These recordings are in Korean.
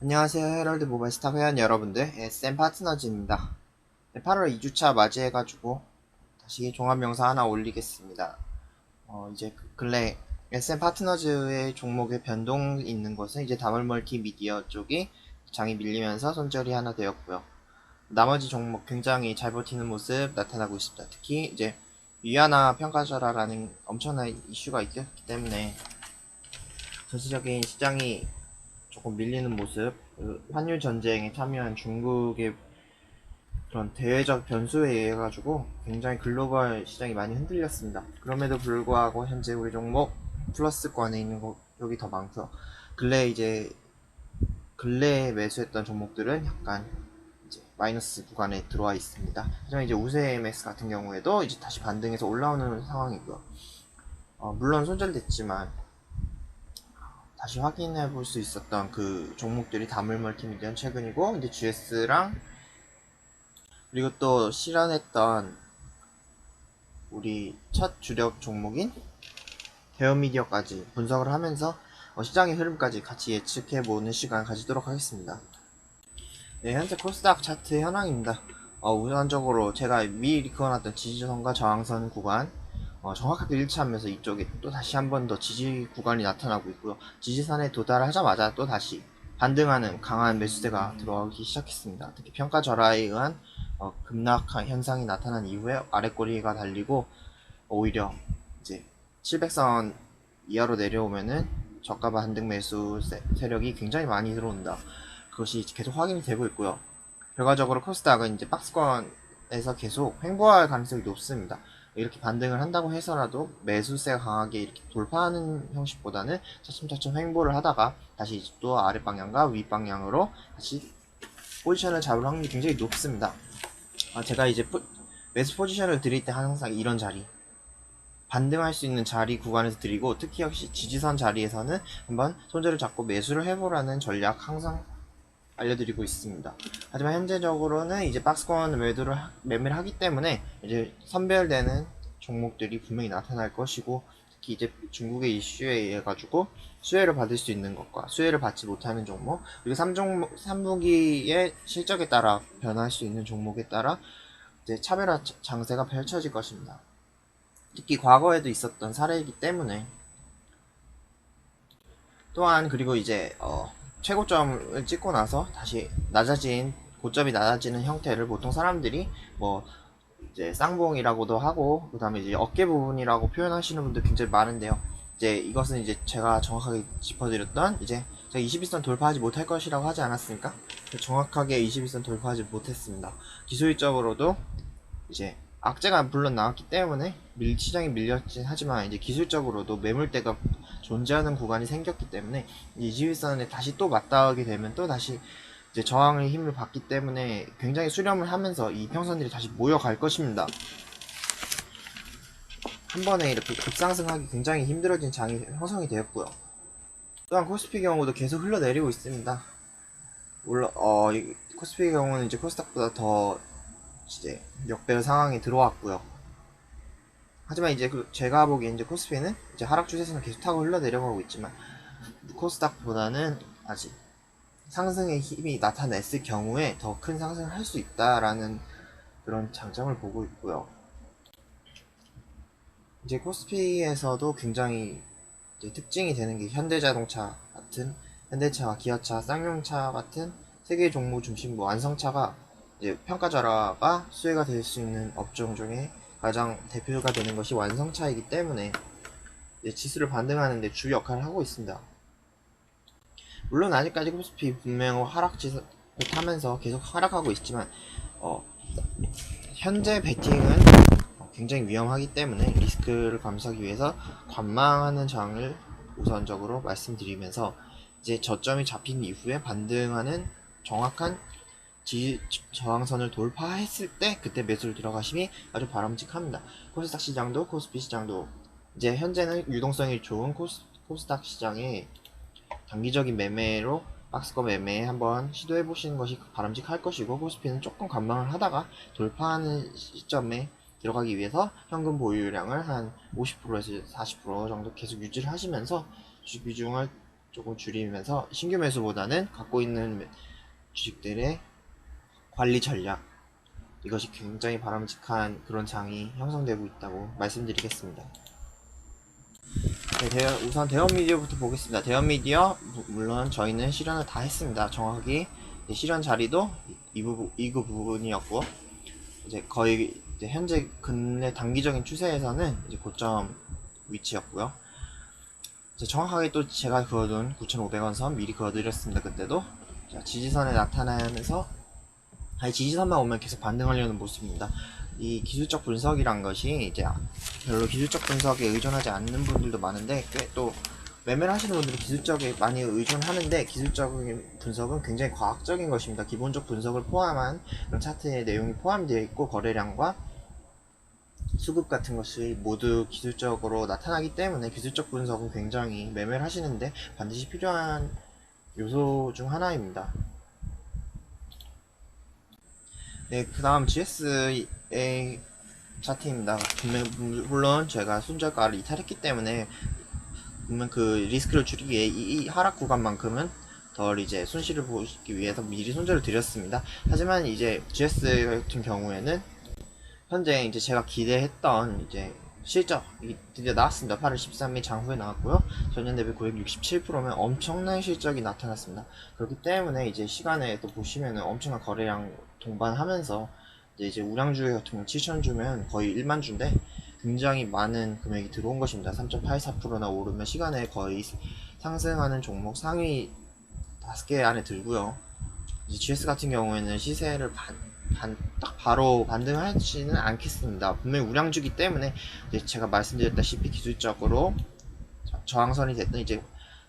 안녕하세요. 헤럴드 모바일 스타 회원 여러분들, SM 파트너즈입니다. 8월 2주차 맞이해가지고 다시 종합 영상 하나 올리겠습니다. 이제 근래 SM 파트너즈의 종목의 변동 있는 것은 이제 다물 멀티미디어 쪽이 장이 밀리면서 손절이 하나 되었고요. 나머지 종목 굉장히 잘 버티는 모습 나타나고 있습니다. 특히 이제 위안화 평가절하라는 엄청난 이슈가 있었기 때문에 전체적인 시장이 조금 밀리는 모습, 환율 전쟁에 참여한 중국의 그런 대외적 변수에 의해 가지고 굉장히 글로벌 시장이 많이 흔들렸습니다. 그럼에도 불구하고 현재 우리 종목 플러스권에 있는 쪽이 더 많고요. 근래 이제 근래에 매수했던 종목들은 약간 이제 마이너스 구간에 들어와 있습니다. 하지만 이제 우세 MX 같은 경우에도 이제 다시 반등해서 올라오는 상황이고요. 물론 손절됐지만 다시 확인해 볼 수 있었던 그 종목들이 다물 멀티미디어는 최근이고, 이제 GS랑 그리고 또 실현했던 우리 첫 주력 종목인 대어미디어까지 분석을 하면서 시장의 흐름까지 같이 예측해보는 시간 가지도록 하겠습니다. 네, 현재 코스닥 차트 현황입니다. 우선적으로 제가 미리 그어놨던 지지선과 저항선 구간 정확하게 일치하면서 이쪽에 또 다시 한 번 더 지지 구간이 나타나고 있고요. 지지선에 도달하자마자 또 다시 반등하는 강한 매수세가 들어오기 시작했습니다. 특히 평가 절하에 의한 급락 현상이 나타난 이후에 아래꼬리가 달리고 오히려 이제 700선 이하로 내려오면은 저가 반등 매수 세력이 굉장히 많이 들어온다. 그것이 계속 확인이 되고 있고요. 결과적으로 코스닥은 이제 박스권에서 계속 횡보할 가능성이 높습니다. 이렇게 반등을 한다고 해서라도 매수세가 강하게 이렇게 돌파하는 형식보다는 차츰차츰 횡보를 하다가 다시 또 아랫방향과 윗방향으로 다시 포지션을 잡을 확률이 굉장히 높습니다. 제가 이제 매수 포지션을 드릴 때 항상 이런 자리, 반등할 수 있는 자리 구간에서 드리고, 특히 역시 지지선 자리에서는 한번 손절을 잡고 매수를 해보라는 전략 항상 알려드리고 있습니다. 하지만 현재적으로는 이제 박스권 매매를 하기 때문에 이제 선별되는 종목들이 분명히 나타날 것이고, 특히 이제 중국의 이슈에 의해 가지고 수혜를 받을 수 있는 것과 수혜를 받지 못하는 종목, 그리고 3분기의 실적에 따라 변할 수 있는 종목에 따라 이제 차별화 장세가 펼쳐질 것입니다. 특히 과거에도 있었던 사례이기 때문에. 또한 그리고 이제 최고점을 찍고 나서 다시 고점이 낮아지는 형태를 보통 사람들이 뭐 이제 쌍봉이라고도 하고, 그 다음에 이제 어깨 부분이라고 표현하시는 분들 굉장히 많은데요. 이제 이것은 이제 제가 정확하게 짚어드렸던, 이제 제가 21선 돌파하지 못할 것이라고 하지 않았습니까? 정확하게 21선 돌파하지 못했습니다. 기술적으로도 이제 악재가 물론 나왔기 때문에 시장이 밀렸긴 하지만, 이제 기술적으로도 매물대가 존재하는 구간이 생겼기 때문에 21선에 다시 또 맞닿게 되면 또 다시 이제 저항의 힘을 받기 때문에 굉장히 수렴을 하면서 이 평선들이 다시 모여갈 것입니다. 한 번에 이렇게 급상승하기 굉장히 힘들어진 장이 형성이 되었고요. 또한 코스피 경우도 계속 흘러내리고 있습니다. 물론 코스피 경우는 이제 코스닥보다 더 이제 역배열 상황이 들어왔고요. 하지만 이제 제가 보기엔 이제 코스피는 이제 하락 추세선을 계속 타고 흘러내려가고 있지만, 코스닥보다는 아직 상승의 힘이 나타냈을 경우에 더 큰 상승을 할 수 있다라는 그런 장점을 보고 있고요. 이제 코스피에서도 굉장히 이제 특징이 되는 게 현대차와 기아차, 쌍용차 같은 세계 종목 중심 완성차가 이제 평가절하가 수혜가 될 수 있는 업종 중에 가장 대표가 되는 것이 완성차이기 때문에 지수를 반등하는데 주 역할을 하고 있습니다. 물론 아직까지 코스피 분명 하락지수 타면서 계속 하락하고 있지만, 어, 현재 베팅은 굉장히 위험하기 때문에 리스크를 감수하기 위해서 관망하는 장을 우선적으로 말씀드리면서, 이제 저점이 잡힌 이후에 반등하는 정확한 저항선을 돌파했을 때 그때 매수를 들어가심이 아주 바람직합니다. 코스닥 시장도 코스피 시장도 이제 현재는 유동성이 좋은 코스닥 시장에 단기적인 매매로 박스권 매매 한번 시도해 보시는 것이 바람직할 것이고, 코스피는 조금 관망을 하다가 돌파하는 시점에 들어가기 위해서 현금 보유량을 한 50%에서 40% 정도 계속 유지를 하시면서 주식 비중을 조금 줄이면서 신규 매수보다는 갖고 있는 주식들의 관리 전략, 이것이 굉장히 바람직한 그런 장이 형성되고 있다고 말씀드리겠습니다. 네, 우선 대형 미디어부터 보겠습니다. 대형 미디어, 물론 저희는 실현을 다 했습니다. 정확히 실현 자리도 이 부분이었고, 이제 거의 이제 현재 근래 단기적인 추세에서는 이제 고점 위치였고요. 이제 정확하게 또 제가 그어둔 9,500원 선 미리 그어드렸습니다. 그때도 자, 지지선에 나타나면서 지지선만 오면 계속 반등하려는 모습입니다. 이 기술적 분석이란 것이 이제 별로 기술적 분석에 의존하지 않는 분들도 많은데, 꽤 또 매매를 하시는 분들은 기술적에 많이 의존하는데, 기술적인 분석은 굉장히 과학적인 것입니다. 기본적 분석을 포함한 그런 차트의 내용이 포함되어 있고, 거래량과 수급 같은 것이 모두 기술적으로 나타나기 때문에 기술적 분석은 굉장히 매매를 하시는데 반드시 필요한 요소 중 하나입니다. 네, 그 다음 GSA 차트입니다. 물론 제가 손절가를 이탈했기 때문에 분명 그 리스크를 줄이기 위해 이 하락 구간만큼은 덜 이제 손실을 보시기 위해서 미리 손절을 드렸습니다. 하지만 이제 GS 같은 경우에는 현재 이제 제가 기대했던 이제 실적이 드디어 나왔습니다. 8월 13일 장후에 나왔고요. 전년 대비 967%면 엄청난 실적이 나타났습니다. 그렇기 때문에 이제 시간에 또 보시면은 엄청난 거래량 동반하면서 이제 우량주 같은 경우 7,000주면 거의 1만 주인데 굉장히 많은 금액이 들어온 것입니다. 3.84%나 오르면 시간에 거의 상승하는 종목 상위 5개 안에 들고요. 이제 GS 같은 경우에는 시세를 딱 바로 반등하지는 않겠습니다. 분명히 우량주기 때문에 이제 제가 말씀드렸다시피 기술적으로 저항선이 됐든 이제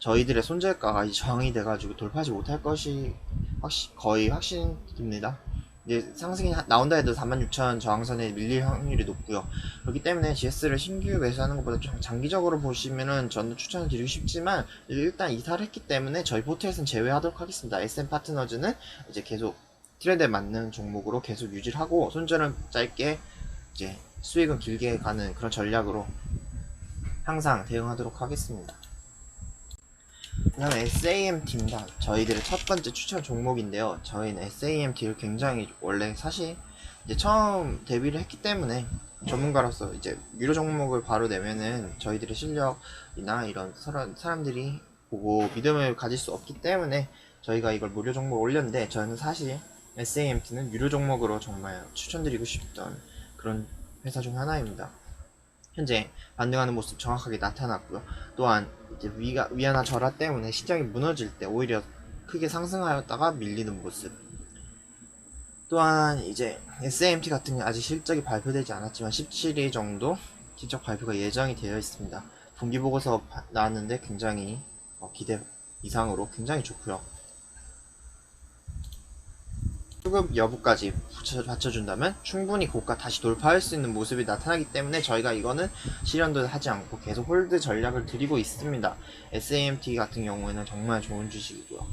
저희들의 손절가가 이제 저항이 돼가지고 돌파하지 못할 것이 거의 확신입니다. 이제 상승이 나온다 해도 46,000 저항선에 밀릴 확률이 높고요. 그렇기 때문에 GS를 신규 매수하는 것보다 좀 장기적으로 보시면은 저는 추천을 드리고 싶지만 일단 이탈을 했기 때문에 저희 포트에서는 제외하도록 하겠습니다. SM 파트너즈는 이제 계속 트렌드에 맞는 종목으로 계속 유지를 하고 손절은 짧게 이제 수익은 길게 가는 그런 전략으로 항상 대응하도록 하겠습니다. 그 다음에 SAMT입니다. 저희들의 첫 번째 추천 종목인데요. 저희는 SAMT를 굉장히 원래 사실 이제 처음 데뷔를 했기 때문에 전문가로서 이제 유료 종목을 바로 내면은 저희들의 실력이나 이런 사람들이 보고 믿음을 가질 수 없기 때문에 저희가 이걸 무료 종목 올렸는데, 저는 사실 SAMT는 유료 종목으로 정말 추천드리고 싶던 그런 회사 중 하나입니다. 현재 반등하는 모습 정확하게 나타났고요. 또한 이제 위안화 절하 때문에 시장이 무너질 때 오히려 크게 상승하였다가 밀리는 모습. 또한 이제 SAMT 같은 경우 아직 실적이 발표되지 않았지만 17일 정도 실적 발표가 예정이 되어 있습니다. 분기 보고서 나왔는데 굉장히 기대 이상으로 굉장히 좋고요. 수급 여부까지 받쳐준다면 충분히 고가 다시 돌파할 수 있는 모습이 나타나기 때문에 저희가 이거는 실현도 하지 않고 계속 홀드 전략을 드리고 있습니다. SAMT 같은 경우에는 정말 좋은 주식이고요.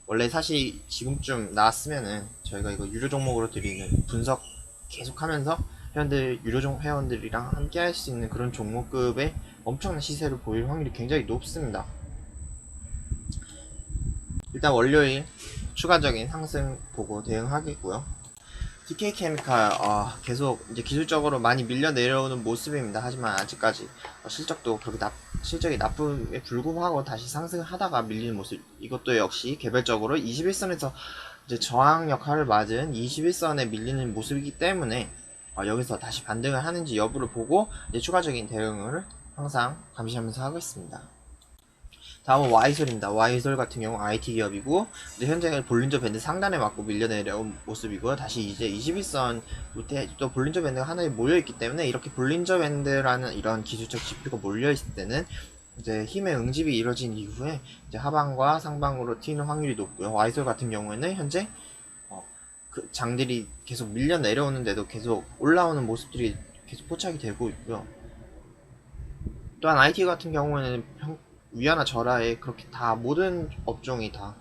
원래 사실 지금쯤 나왔으면은 저희가 이거 유료 종목으로 드리는 분석 계속하면서 회원들이랑 함께 할 수 있는 그런 종목급의 엄청난 시세를 보일 확률이 굉장히 높습니다. 일단 월요일 추가적인 상승 보고 대응하겠고요. DK케미칼 계속 이제 기술적으로 많이 밀려 내려오는 모습입니다. 하지만 아직까지 실적도 그렇게 실적이 나쁨에 불구하고 다시 상승하다가 밀리는 모습. 이것도 역시 개별적으로 21선에서 이제 저항 역할을 맞은 21선에 밀리는 모습이기 때문에 여기서 다시 반등을 하는지 여부를 보고 이제 추가적인 대응을 항상 감시하면서 하고 있습니다. 다음은 와이솔입니다. 와이솔 같은 경우 IT 기업이고 이제 현재 볼린저 밴드 상단에 맞고 밀려 내려온 모습이고요. 다시 이제 21선 밑에 또 볼린저 밴드가 하나에 몰려 있기 때문에, 이렇게 볼린저 밴드라는 이런 기술적 지표가 몰려 있을 때는 이제 힘의 응집이 이루어진 이후에 이제 하방과 상방으로 튀는 확률이 높고요. 와이솔 같은 경우에는 현재 그 장들이 계속 밀려 내려오는데도 계속 올라오는 모습들이 계속 포착이 되고 있고요. 또한 IT 같은 경우에는 위안화 절하에 그렇게 다 모든 업종이 다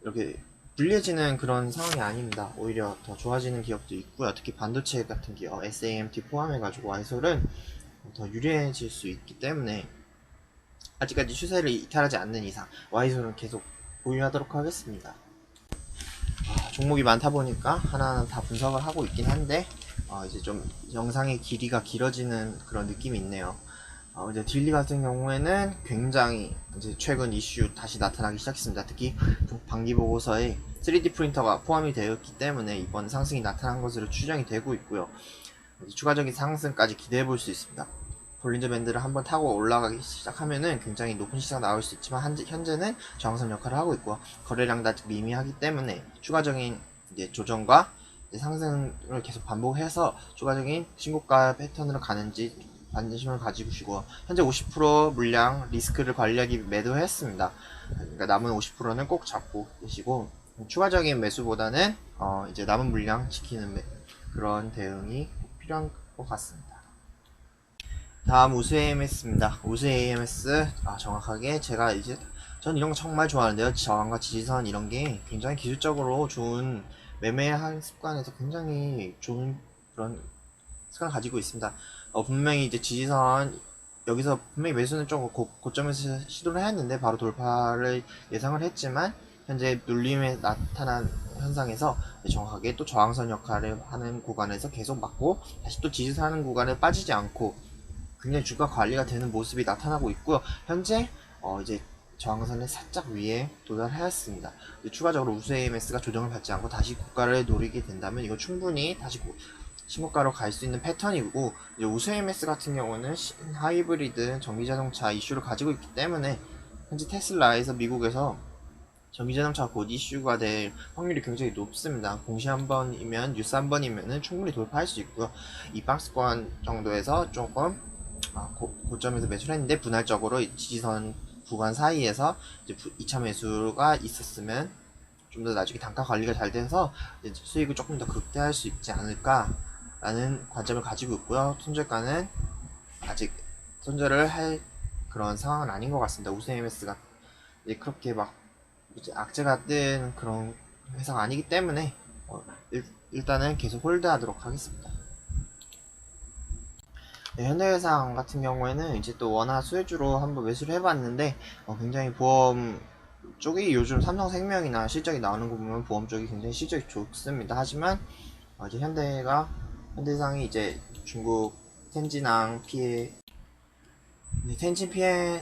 이렇게 불리해지는 그런 상황이 아닙니다. 오히려 더 좋아지는 기업도 있고요. 특히 반도체 같은 기업, SAMT 포함해가지고 와이솔은 더 유리해질 수 있기 때문에 아직까지 추세를 이탈하지 않는 이상 Y존은 계속 보유하도록 하겠습니다. 종목이 많다 보니까 하나하나 다 분석을 하고 있긴 한데 이제 좀 영상의 길이가 길어지는 그런 느낌이 있네요. 이제 딜리 같은 경우에는 굉장히 이제 최근 이슈 다시 나타나기 시작했습니다. 특히 반기 보고서에 3D 프린터가 포함이 되었기 때문에 이번 상승이 나타난 것으로 추정이 되고 있고요. 추가적인 상승까지 기대해 볼 수 있습니다. 볼린저 밴드를 한번 타고 올라가기 시작하면은 굉장히 높은 시세가 나올 수 있지만 현재는 저항선 역할을 하고 있고 거래량도 아직 미미하기 때문에 추가적인 이제 조정과 이제 상승을 계속 반복해서 추가적인 신고가 패턴으로 가는지 관심을 가지시고 현재 50% 물량 리스크를 관리하기 매도했습니다. 그러니까 남은 50%는 꼭 잡고 계시고 추가적인 매수보다는 이제 남은 물량 지키는 그런 대응이 필요한 것 같습니다. 다음 우수 AMS입니다. 우수 AMS 정확하게 제가 이제 전 이런 거 정말 좋아하는데요. 저항과 지지선 이런 게 굉장히 기술적으로 좋은 매매한 습관에서 굉장히 좋은 그런 습관을 가지고 있습니다. 분명히 이제 지지선 여기서 분명히 매수는 좀 고점에서 시도를 했는데 바로 돌파를 예상을 했지만 현재 눌림에 나타난 현상에서 정확하게 또 저항선 역할을 하는 구간에서 계속 맞고 다시 또 지지선하는 구간에 빠지지 않고 굉장히 주가 관리가 되는 모습이 나타나고 있고요. 현재 이제 저항선의 살짝 위에 도달하였습니다. 추가적으로 우수 AMS가 조정을 받지 않고 다시 고가를 노리게 된다면 이거 충분히 다시 신고가로 갈 수 있는 패턴이고 이제 우수 AMS 같은 경우는 하이브리드 전기자동차 이슈를 가지고 있기 때문에 현재 테슬라에서 미국에서 전기자동차 곧 이슈가 될 확률이 굉장히 높습니다. 공시 한 번이면 뉴스 한 번이면 충분히 돌파할 수 있고요. 이 박스권 정도에서 조금 고점에서 매수를 했는데 분할적으로 지지선 구간 사이에서 이제 2차 매수가 있었으면 좀 더 나중에 단가 관리가 잘 돼서 수익을 조금 더 극대화할 수 있지 않을까라는 관점을 가지고 있고요. 손절가는 아직 손절을 할 그런 상황은 아닌 것 같습니다. 우수 MS가 그렇게 막 이제 악재가 뜬 그런 회사가 아니기 때문에 일단은 계속 홀드하도록 하겠습니다. 네, 현대해상 같은 경우에는 이제 또 원화 수혜주로 한번 매수를 해봤는데 굉장히 보험 쪽이 요즘 삼성생명이나 실적이 나오는 거 보면 보험 쪽이 굉장히 실적이 좋습니다. 하지만 이제 현대해상이 이제 중국 텐진항 피해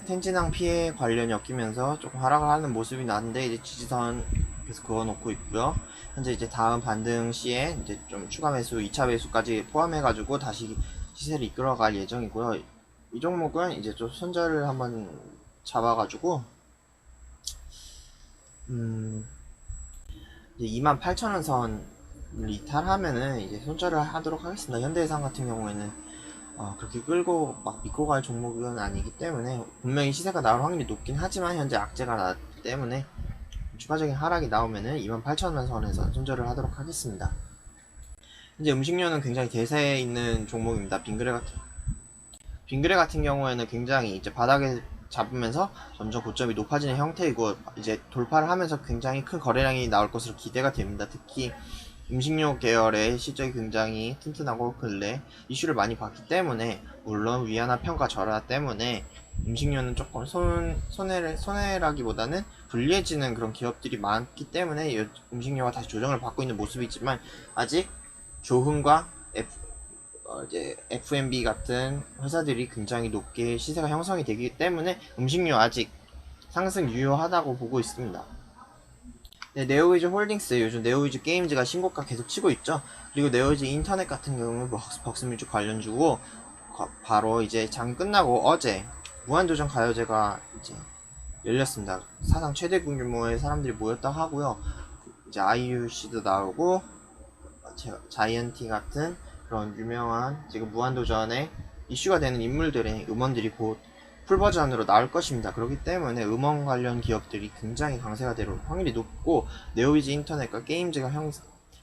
텐진항 피해 관련이 엮이면서 조금 하락을 하는 모습이 나는데 이제 지지선 계속 그어놓고 있고요. 현재 이제 다음 반등 시에 이제 좀 추가 매수, 2차 매수까지 포함해가지고 다시 시세를 이끌어갈 예정이고요. 이 종목은 이제 좀 손절을 한번 잡아가지고 이제 28,000원 선을 이탈하면은 이제 손절을 하도록 하겠습니다. 현대해상 같은 경우에는 그렇게 끌고 막 믿고 갈 종목은 아니기 때문에 분명히 시세가 나올 확률이 높긴 하지만 현재 악재가 나기 때문에 추가적인 하락이 나오면은 28,000원 선에서 손절을 하도록 하겠습니다. 현재 음식료는 굉장히 대세에 있는 종목입니다. 빙그레 같은 경우에는 굉장히 이제 바닥에 잡으면서 점점 고점이 높아지는 형태이고 이제 돌파를 하면서 굉장히 큰 거래량이 나올 것으로 기대가 됩니다. 특히 음식료 계열의 실적이 굉장히 튼튼하고 근래 이슈를 많이 받기 때문에 물론 위안화 평가 절하 때문에 음식료는 조금 손해라기보다는 불리해지는 그런 기업들이 많기 때문에 음식료가 다시 조정을 받고 있는 모습이지만 아직 조흥과 이제 F&B 같은 회사들이 굉장히 높게 시세가 형성이 되기 때문에 음식료 아직 상승 유효하다고 보고 있습니다. 네, 네오위즈 홀딩스 요즘 네오위즈 게임즈가 신고가 계속 치고 있죠. 그리고 네오위즈 인터넷 같은 경우는 벅스뮤직 관련주고 바로 이제 장 끝나고 어제 무한도전 가요제가 이제 열렸습니다. 사상 최대 규모의 사람들이 모였다 하고요. 이제 아이유 씨도 나오고 자이언티 같은 그런 유명한 지금 무한도전에 이슈가 되는 인물들의 음원들이 곧 풀버전으로 나올 것입니다. 그렇기 때문에 음원 관련 기업들이 굉장히 강세가 될 확률이 높고 네오위즈 인터넷과 게임즈가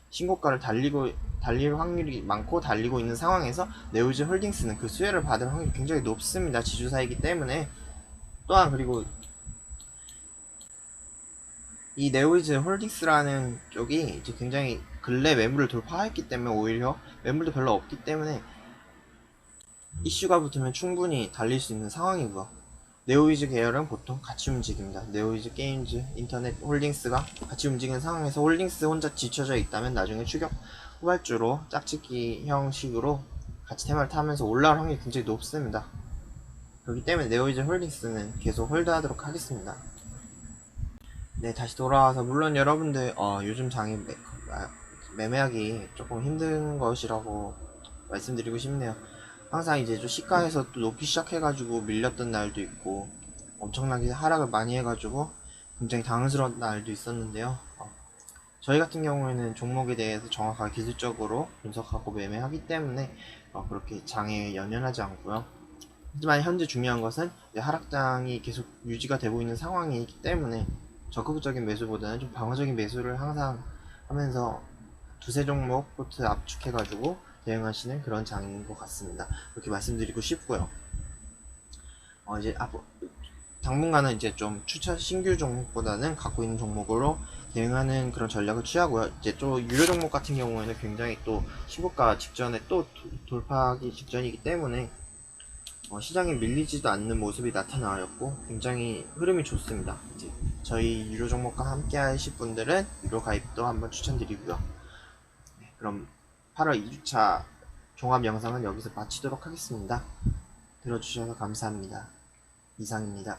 신고가를 달릴 확률이 많고 달리고 있는 상황에서 네오위즈 홀딩스는 그 수혜를 받을 확률이 굉장히 높습니다. 지주사이기 때문에 또한 그리고 이 네오위즈 홀딩스라는 쪽이 이제 굉장히 근래 매물을 돌파했기 때문에 오히려 매물도 별로 없기 때문에 이슈가 붙으면 충분히 달릴 수 있는 상황이고요. 네오위즈 계열은 보통 같이 움직입니다. 네오위즈 게임즈, 인터넷 홀딩스가 같이 움직이는 상황에서 홀딩스 혼자 지쳐져 있다면 나중에 추격 후발주로 짝짓기 형식으로 같이 테마를 타면서 올라올 확률이 굉장히 높습니다. 그렇기 때문에 네오위즈 홀딩스는 계속 홀드하도록 하겠습니다. 네, 다시 돌아와서 물론 여러분들 요즘 장이 매매하기 조금 힘든 것이라고 말씀드리고 싶네요. 항상 이제 좀 시가에서 또 높이 시작해가지고 밀렸던 날도 있고 엄청나게 하락을 많이 해가지고 굉장히 당황스러운 날도 있었는데요. 저희 같은 경우에는 종목에 대해서 정확하게 기술적으로 분석하고 매매하기 때문에 그렇게 장에 연연하지 않고요. 하지만 현재 중요한 것은 이제 하락장이 계속 유지가 되고 있는 상황이기 때문에 적극적인 매수보다는 좀 방어적인 매수를 항상 하면서 두세 종목 포트 압축해가지고 대응하시는 그런 장인 것 같습니다. 이렇게 말씀드리고 싶고요. 이제 당분간은 이제 좀 추천 신규 종목보다는 갖고 있는 종목으로 대응하는 그런 전략을 취하고요. 이제 또 유료 종목 같은 경우에는 굉장히 또 시고가 직전에 또 돌파하기 직전이기 때문에 시장에 밀리지도 않는 모습이 나타나였고 굉장히 흐름이 좋습니다. 이제 저희 유료 종목과 함께 하실 분들은 유료 가입도 한번 추천드리고요. 네, 그럼 8월 2주차 종합 영상은 여기서 마치도록 하겠습니다. 들어주셔서 감사합니다. 이상입니다.